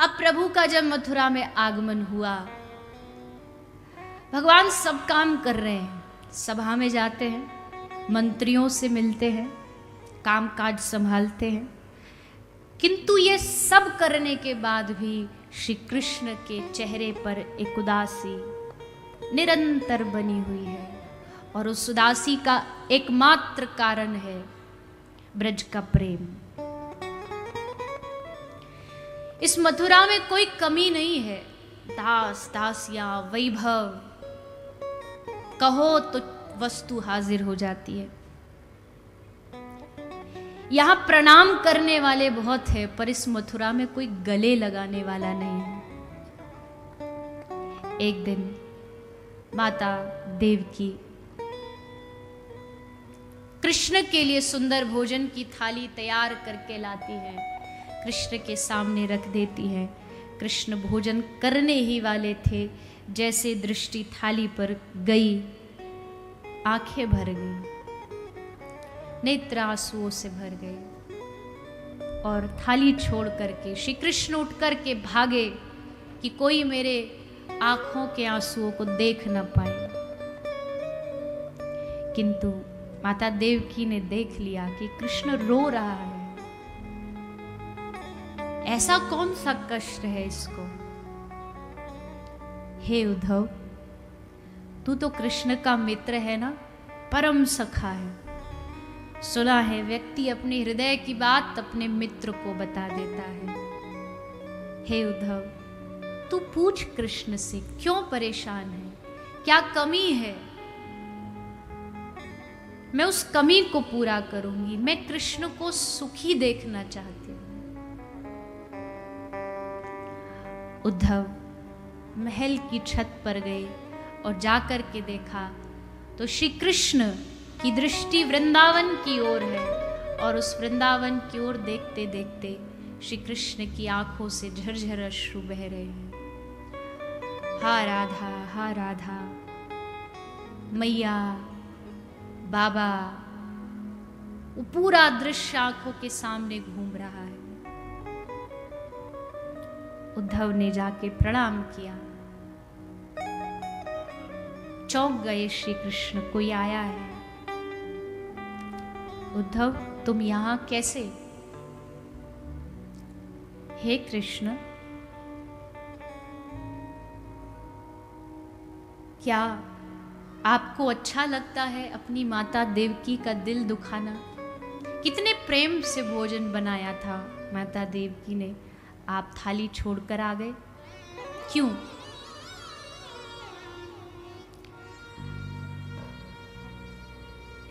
अब प्रभु का जब मथुरा में आगमन हुआ, भगवान सब काम कर रहे हैं, सभा में जाते हैं, मंत्रियों से मिलते हैं, कामकाज संभालते हैं, किंतु ये सब करने के बाद भी श्री कृष्ण के चेहरे पर एक उदासी निरंतर बनी हुई है। और उस उदासी का एकमात्र कारण है ब्रज का प्रेम। इस मथुरा में कोई कमी नहीं है, दास दासियां वैभव कहो तो वस्तु हाजिर हो जाती है। यहां प्रणाम करने वाले बहुत है, पर इस मथुरा में कोई गले लगाने वाला नहीं है। एक दिन माता देवकी कृष्ण के लिए सुंदर भोजन की थाली तैयार करके लाती है, कृष्ण के सामने रख देती है। कृष्ण भोजन करने ही वाले थे, जैसे दृष्टि थाली पर गई, आंखें भर गई, नेत्र आंसुओं से भर गए और थाली छोड़ करके श्री कृष्ण उठ करके भागे कि कोई मेरे आंखों के आंसुओं को देख न पाए। किंतु माता देवकी ने देख लिया कि कृष्ण रो रहा है। ऐसा कौन सा कष्ट है इसको? हे उद्धव, तू तो कृष्ण का मित्र है ना, परम सखा है। सुना है व्यक्ति अपने हृदय की बात अपने मित्र को बता देता है। हे उद्धव, तू पूछ कृष्ण से, क्यों परेशान है, क्या कमी है? मैं उस कमी को पूरा करूंगी। मैं कृष्ण को सुखी देखना चाहती हूं। उद्धव महल की छत पर गए और जाकर के देखा तो श्री कृष्ण की दृष्टि वृंदावन की ओर है और उस वृंदावन की ओर देखते देखते श्री कृष्ण की आंखों से झरझर अश्रु बह रहे हैं। हा राधा, हा राधा, मैया, बाबा, वो पूरा दृश्य आंखों के सामने घूम रहा है। उद्धव ने जाके प्रणाम किया। चौंक गए श्री कृष्ण, कोई आया है। उद्धव, तुम यहां कैसे? हे कृष्ण, क्या आपको अच्छा लगता है अपनी माता देवकी का दिल दुखाना? कितने प्रेम से भोजन बनाया था माता देवकी ने, आप थाली छोड़कर आ गए, क्यों?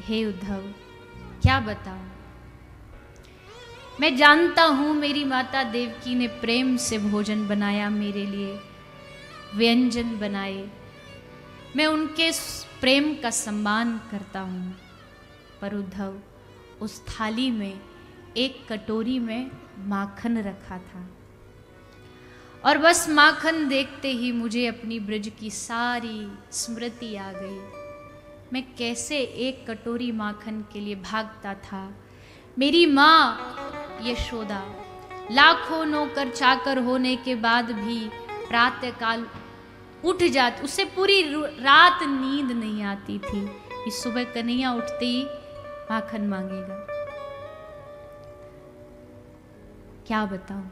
हे उद्धव, क्या बताऊं? मैं जानता हूं मेरी माता देवकी ने प्रेम से भोजन बनाया मेरे लिए, व्यंजन बनाए, मैं उनके प्रेम का सम्मान करता हूं। पर उद्धव, उस थाली में एक कटोरी में माखन रखा था और बस माखन देखते ही मुझे अपनी ब्रज की सारी स्मृति आ गई। मैं कैसे एक कटोरी माखन के लिए भागता था। मेरी माँ यशोदा लाखों नौकर चाकर होने के बाद भी प्रातःकाल उठ जाती, उसे पूरी रात नींद नहीं आती थी। इस सुबह कन्हैया उठते ही माखन मांगेगा। क्या बताऊं?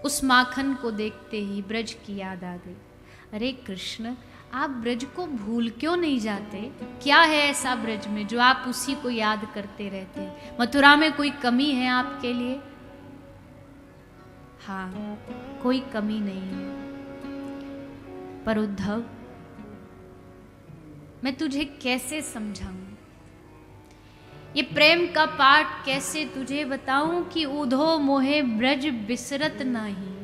उस माखन को देखते ही ब्रज की याद आ गई। अरे कृष्ण, आप ब्रज को भूल क्यों नहीं जाते? क्या है ऐसा ब्रज में जो आप उसी को याद करते रहते हैं? मथुरा में कोई कमी है आपके लिए? हाँ, कोई कमी नहीं है। पर उद्धव, मैं तुझे कैसे समझाऊं? ये प्रेम का पाठ कैसे तुझे बताऊं कि उधो मोहे ब्रज बिसरत नाही।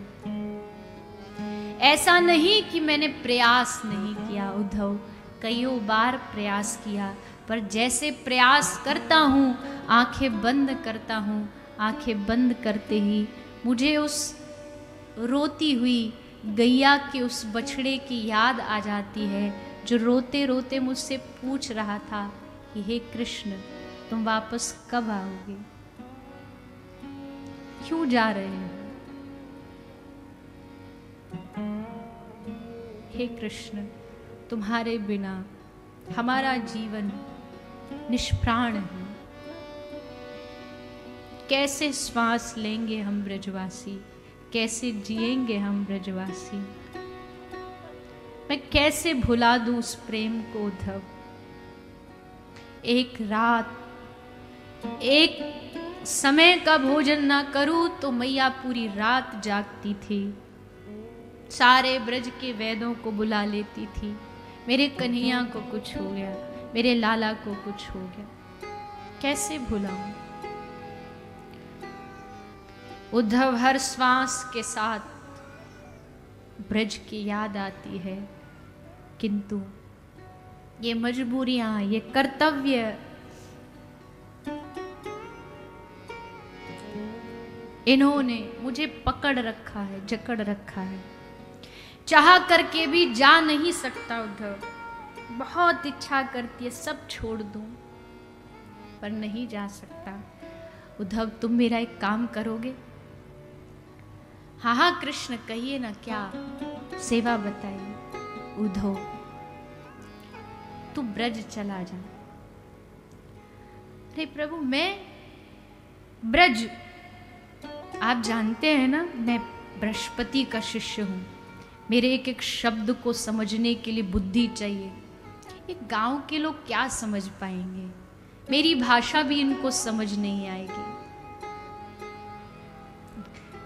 ऐसा नहीं कि मैंने प्रयास नहीं किया उद्धव, कईयों बार प्रयास किया, पर जैसे प्रयास करता हूं, आंखें बंद करता हूं, आंखें बंद करते ही मुझे उस रोती हुई गैया के उस बछड़े की याद आ जाती है, जो रोते रोते मुझसे पूछ रहा था कि हे कृष्ण, तुम वापस कब आओगे? क्यों जा रहे हो? हे कृष्ण, तुम्हारे बिना हमारा जीवन निष्प्राण है। कैसे श्वास लेंगे हम ब्रजवासी, कैसे जिएंगे हम ब्रजवासी। मैं कैसे भुला दूं उस प्रेम को उद्धव। एक रात, एक समय का भोजन ना करूं तो मैया पूरी रात जागती थी, सारे ब्रज के वैदों को बुला लेती थी। मेरे कन्हैया को कुछ हो गया, मेरे लाला को कुछ हो गया, कैसे भुलाऊं। उद्धव, हर श्वास के साथ ब्रज की याद आती है, किंतु ये मजबूरियां, ये कर्तव्य, इन्होंने मुझे पकड़ रखा है, जकड़ रखा है। चाह करके भी जा नहीं सकता उद्धव। बहुत इच्छा करती है सब छोड़ दूं, पर नहीं जा सकता। उद्धव, तुम मेरा एक काम करोगे? हाँ हाँ कृष्ण, कहिए ना, क्या सेवा बताइए। उद्धव, तू ब्रज चला जा। अरे प्रभु, मैं ब्रज, आप जानते हैं ना, मैं बृहस्पति का शिष्य हूं। मेरे एक एक शब्द को समझने के लिए बुद्धि चाहिए। ये गांव के लोग क्या समझ पाएंगे, मेरी भाषा भी इनको समझ नहीं आएगी।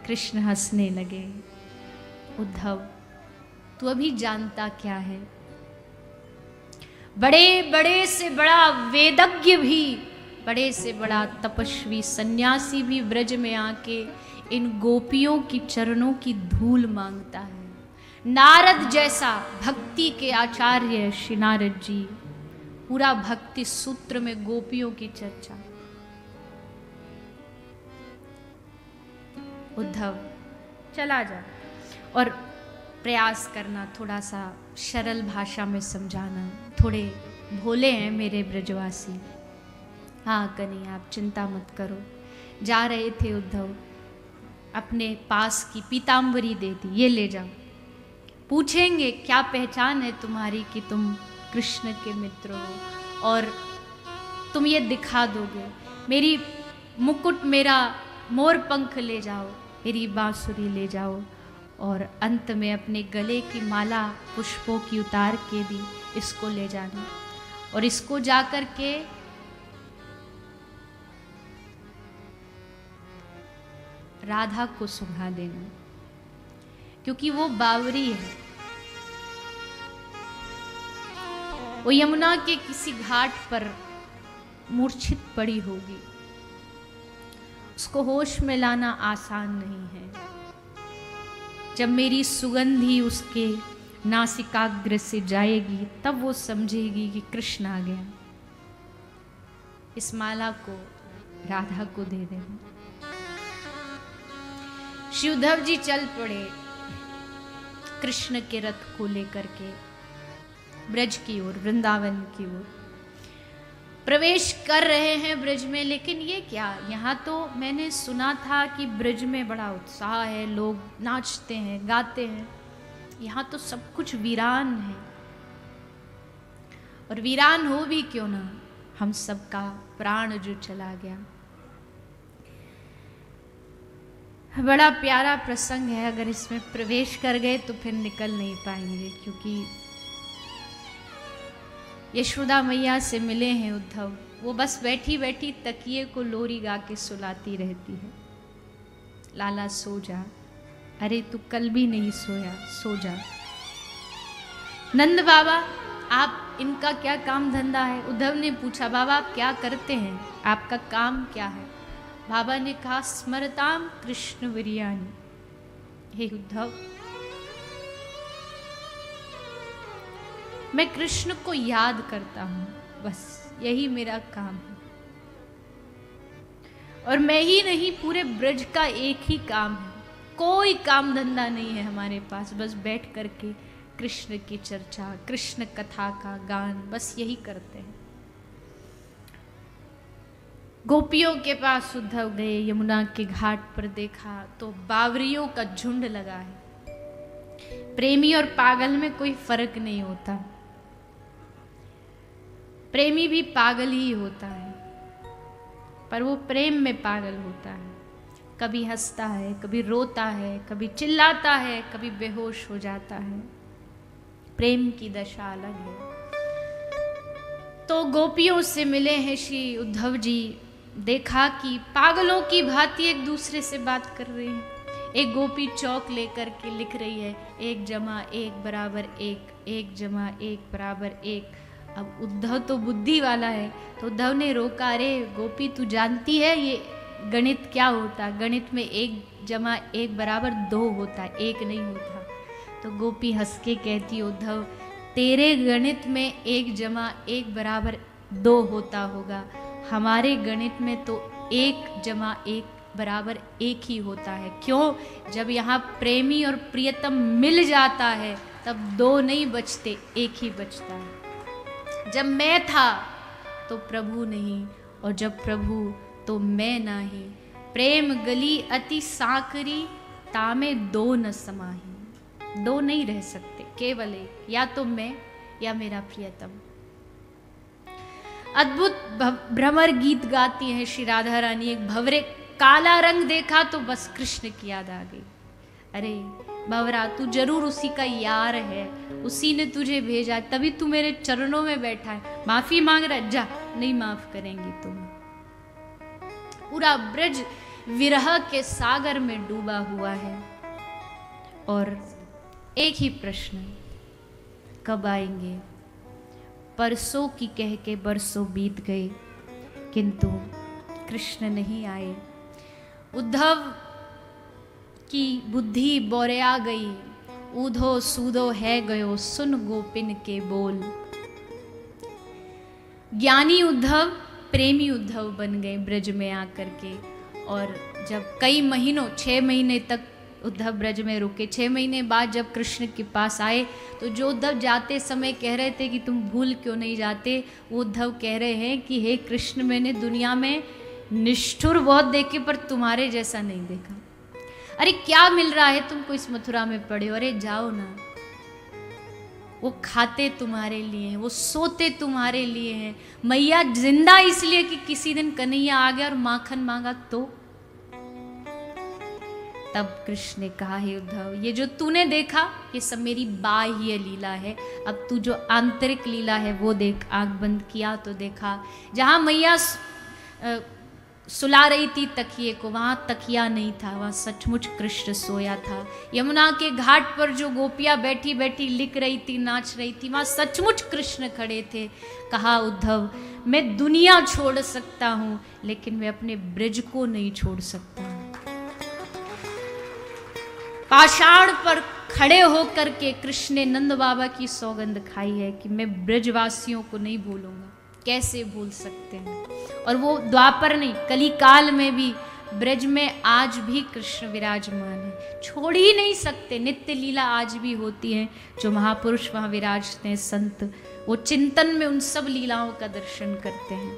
कृष्ण हंसने लगे। उद्धव, तू अभी जानता क्या है? बड़े बड़े से बड़ा वेदज्ञ भी, बड़े से बड़ा तपस्वी सन्यासी भी ब्रज में आके इन गोपियों की चरणों की धूल मांगता है। नारद जैसा भक्ति के आचार्य श्री नारद जी, पूरा भक्ति सूत्र में गोपियों की चर्चा। उद्धव, चला जा और प्रयास करना, थोड़ा सा सरल भाषा में समझाना। थोड़े भोले हैं मेरे ब्रजवासी। हाँ कन्हैया, आप चिंता मत करो। जा रहे थे उद्धव, अपने पास की पीताम्बरी दे दी, ये ले जाओ। पूछेंगे क्या पहचान है तुम्हारी कि तुम कृष्ण के मित्र हो, और तुम ये दिखा दोगे। मेरी मुकुट, मेरा मोर पंख ले जाओ, मेरी बांसुरी ले जाओ, और अंत में अपने गले की माला पुष्पों की उतार के भी इसको ले जाना, और इसको जाकर के राधा को सुंघा देना, क्योंकि वो बावरी है। वो यमुना के किसी घाट पर मूर्छित पड़ी होगी, उसको होश में लाना आसान नहीं है। जब मेरी सुगंधी उसके नासिकाग्र से जाएगी, तब वो समझेगी कि कृष्ण आ गया। इस माला को राधा को दे देना। श्री उद्धव जी चल पड़े कृष्ण के रथ को लेकर के ब्रज की ओर, वृंदावन की ओर प्रवेश कर रहे हैं ब्रज में। लेकिन ये क्या, यहाँ तो मैंने सुना था कि ब्रज में बड़ा उत्साह है, लोग नाचते हैं, गाते हैं। यहाँ तो सब कुछ वीरान है, और वीरान हो भी क्यों ना, हम सबका प्राण जो चला गया। बड़ा प्यारा प्रसंग है, अगर इसमें प्रवेश कर गए तो फिर निकल नहीं पाएंगे, क्योंकि यशोदा मैया से मिले हैं उद्धव। वो बस बैठी बैठी तकिए को लोरी गा के सुलाती रहती है, लाला सो जा, अरे तू कल भी नहीं सोया, सो जा। नंद बाबा, आप, इनका क्या काम धंधा है? उद्धव ने पूछा, बाबा आप क्या करते हैं, आपका काम क्या है? बाबा ने कहा, स्मरताम कृष्ण वीर्यानि। हे उद्धव, मैं कृष्ण को याद करता हूं, बस यही मेरा काम है। और मैं ही नहीं, पूरे ब्रज का एक ही काम है, कोई काम धंधा नहीं है हमारे पास, बस बैठ करके कृष्ण की चर्चा, कृष्ण कथा का गान, बस यही करते हैं। गोपियों के पास उद्धव गए, यमुना के घाट पर देखा तो बावरियों का झुंड लगा है। प्रेमी और पागल में कोई फर्क नहीं होता। प्रेमी भी पागल ही होता है, पर वो प्रेम में पागल होता है। कभी हंसता है, कभी रोता है, कभी चिल्लाता है, कभी बेहोश हो जाता है। प्रेम की दशा अलग है। तो गोपियों से मिले हैं श्री उद्धव जी, देखा कि पागलों की भांति एक दूसरे से बात कर रहे हैं। एक गोपी चौक लेकर के लिख रही है 1 जमा 1 बराबर 1, 1 जमा 1 बराबर 1। अब उद्धव तो बुद्धि वाला है, तो उद्धव ने रोका, अरे गोपी तू जानती है ये गणित क्या होता है? गणित में 1 जमा 1 बराबर 2 होता है, 1 नहीं होता। तो गोपी हंस के कहती, उद्धव तेरे गणित में 1 जमा 1 बराबर 2 होता होगा, हमारे गणित में तो 1 जमा 1 बराबर 1 ही होता है। क्यों? जब यहाँ प्रेमी और प्रियतम मिल जाता है तब 2 नहीं बचते, 1 ही बचता है। जब मैं था तो प्रभु नहीं, और जब प्रभु तो मैं नाही। प्रेम गली अति साकरी, तामे 2 न समाही। 2 नहीं रह सकते, केवल 1, या तो मैं या मेरा प्रियतम। अद्भुत भ्रमर गीत गाती है श्री राधा रानी। एक भंवरे काला रंग देखा तो बस कृष्ण की याद आ गई। अरे भंवरा, तू जरूर उसी का यार है, उसी ने तुझे भेजा, तभी तू मेरे चरणों में बैठा है। माफी मांग रहा, जा, नहीं माफ करेंगी तुम। पूरा ब्रज विरह के सागर में डूबा हुआ है, और एक ही प्रश्न, कब आएंगे? परसों की कह के बरसों बीत गए, किंतु कृष्ण नहीं आए। उद्धव की बुद्धि बोरिया गई, ऊधो सूदो है गयो, सुन गोपिन के बोल। ज्ञानी उद्धव प्रेमी उद्धव बन गए ब्रज में आकर के। और जब कई महीनों, 6 महीने तक उद्धव ब्रज में रुके, 6 महीने बाद जब कृष्ण के पास आए, तो जो उद्धव जाते समय कह रहे थे कि तुम भूल क्यों नहीं जाते, वो उद्धव कह रहे हैं कि हे कृष्ण, मैंने दुनिया में निष्ठुर बहुत देखे, पर तुम्हारे जैसा नहीं देखा। अरे क्या मिल रहा है तुमको इस मथुरा में पड़े हो? अरे जाओ ना। वो खाते तुम्हारे लिए हैं, वो सोते तुम्हारे लिए हैं। मैया जिंदा इसलिए कि किसी दिन कन्हैया आ गया और माखन मांगा तो। तब कृष्ण ने कहा, हे उद्धव, ये जो तूने देखा ये सब मेरी बाह्य लीला है, अब तू जो आंतरिक लीला है वो देख। आंख बंद किया तो देखा, जहां मैया सुला रही थी तकिए को, वहां तकिया नहीं था, वहां सचमुच कृष्ण सोया था। यमुना के घाट पर जो गोपियां बैठी बैठी लिख रही थी, नाच रही थी, वहां सचमुच कृष्ण खड़े थे। कहा, उद्धव, मैं दुनिया छोड़ सकता हूं, लेकिन मैं अपने ब्रज को नहीं छोड़ सकता। पाषाण पर खड़े होकर के कृष्ण ने नंद बाबा की सौगंध खाई है कि मैं ब्रजवासियों को नहीं भूलूंगा। कैसे भूल सकते हैं? और वो द्वापर नहीं, कली काल में भी ब्रज में आज भी कृष्ण विराजमान है, छोड़ ही नहीं सकते। नित्य लीला आज भी होती है। जो महापुरुष वहाँ विराजते हैं, संत, वो चिंतन में उन सब लीलाओं का दर्शन करते हैं।